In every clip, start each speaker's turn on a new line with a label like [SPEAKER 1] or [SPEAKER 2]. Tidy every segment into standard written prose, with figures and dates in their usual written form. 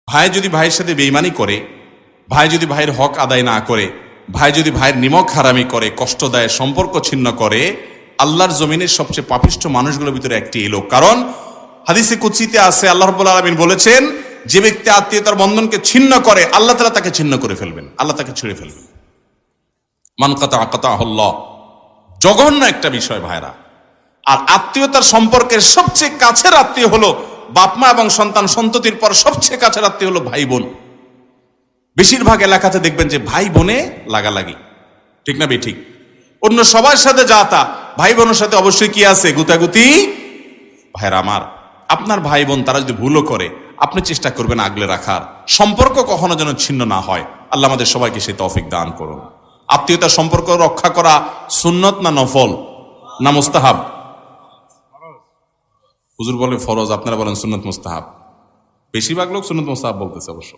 [SPEAKER 1] ভাই যদি ভাইয়ের সাথে বেঈমানি করে, ভাই যদি ভাইয়ের হক আদায় না করে, ভাই যদি ভাইয়ের নিমক হারামি করে, কষ্ট দেয়, সম্পর্ক ছিন্ন করে, আল্লাহর জমিনের সবচেয়ে পাপিষ্ঠ মানুষগুলোর ভিতরে একটি এই লোক। কারণ হাদিসে কুদসিতে আছে, আল্লাহ রাব্বুল আলামিন বলেছেন, যে ব্যক্তি আত্মীয়তার বন্ধনকে ছিন্ন করে আল্লাহ তাআলা তাকে ছিন্ন করে ফেলবেন, আল্লাহ তাকে ছেড়ে ফেলবেন। মান কাতাআ কাতাআহুল্লাহ, জঘন্য একটা বিষয় ভাইরা। আর আত্মীয়তার সম্পর্কের সবচেয়ে কাছের আত্মীয় হলো বাপ মা এবং সন্তান সন্ততির পর সবচেয়ে কাছের আত্মীয় হলো ভাই বোন। বেশিরভাগ এলাকাতে দেখবেন যে ভাই বোনে লাগালাগি, ঠিক না বেঠিক? অন্য সবার সাথে যা তা, ভাই বোনের সাথে অবশ্যই কি আছে, গুতাগুতি। ভাইরা আমার, আপনার ভাই বোন তারা যদি ভুলও করে, আপনি চেষ্টা করবেন আগলে রাখার, সম্পর্ক কখনো যেন ছিন্ন না হয়। আল্লাহ আমাদের সবাইকে সেই তৌফিক দান করুন। আত্মীয়তার সম্পর্ক রক্ষা করা সুন্নত না নফল না মুস্তাহাব? হুজুর বলে ফরজ, আপনারা বলেন সুন্নত মুস্তাহাব। বেশিরভাগ লোক সুন্নত মুস্তাহাব বলতেছে। অবশ্য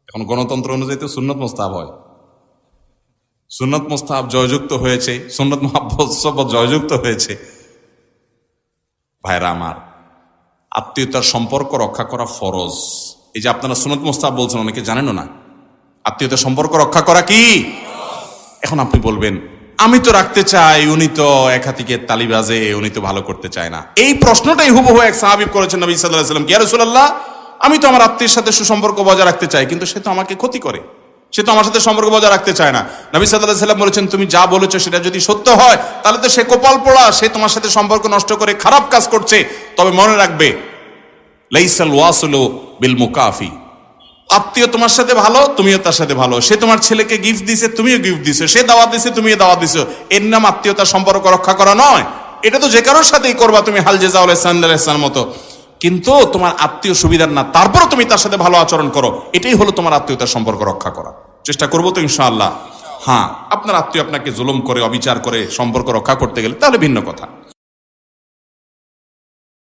[SPEAKER 1] এখন গণতন্ত্র অনুযায়ী তো সুন্নত মুস্তাহাব হয়। সুন্নত মুস্তাহাব জয়যুক্ত হয়েছে, সুন্নত মুহাব্বত জয়যুক্ত হয়েছে। ভাইরা আমার, আত্মীয়তার সম্পর্ক রক্ষা করা ফরজ। এই যে আপনারা সুন্নত মুস্তাহাব বলছেন, অনেকে জানেনও না আত্মীয়তার সম্পর্ক রক্ষা করা কি। এখন আপনি বলবেন, আমি তো রাখতে চাই, উনি তো এক হাতিকে তালি বাজে, উনি তো ভালো করতে চায় না। এই প্রশ্নটাই হুবহু এক সাহাবী করেছেন নবী সাল্লাল্লাহু আলাইহি ওয়াসাল্লাম, ইয়া রাসূলুল্লাহ, আমি তো আমার আত্মীয়ের সাথে সুসম্পর্ক বজায় রাখতে চাই, কিন্তু সে তো আমাকে ক্ষতি করে, সে তো আমার সাথে সম্পর্ক বজায় রাখতে চায় না। নবী সাল্লাল্লাহু আলাইহি ওয়াসাল্লাম বলেছেন, তুমি যা বলেছো সেটা যদি সত্য হয়, তাহলে তো সে কপাল পোড়া, সে তোমার সাথে সম্পর্ক নষ্ট করে খারাপ কাজ করছে। তবে মনে রাখবে, লাইসাল ওয়াসিলু বিল মুকাফি, আত্মীয় তোমার সাথে ভালো, তুমিও তার সাথে ভালো। সে তোমার ছেলেকে গিফট দিছে, তুমিও গিফট দিছো, সে দাওয়াত দিছে, তুমিও দাওয়াত দিছো। এর নাম আত্মীয়তার সম্পর্ক রক্ষা করা নয়। এটা তো যে কারোর সাথেই করবা তুমি, হাল জাযাউল ইহসান মতো। কিন্তু তোমার আত্মীয় সুবিধার না, তারপরও তুমি তার সাথে ভালো আচরণ করো, এটাই হলো তোমার আত্মীয়তার সম্পর্ক রক্ষা করা। চেষ্টা করবো তো ইনশাআল্লাহ। হ্যাঁ, আপনার আত্মীয় আপনাকে জুলুম করে, অবিচার করে সম্পর্ক রক্ষা করতে গেলে তাহলে ভিন্ন কথা।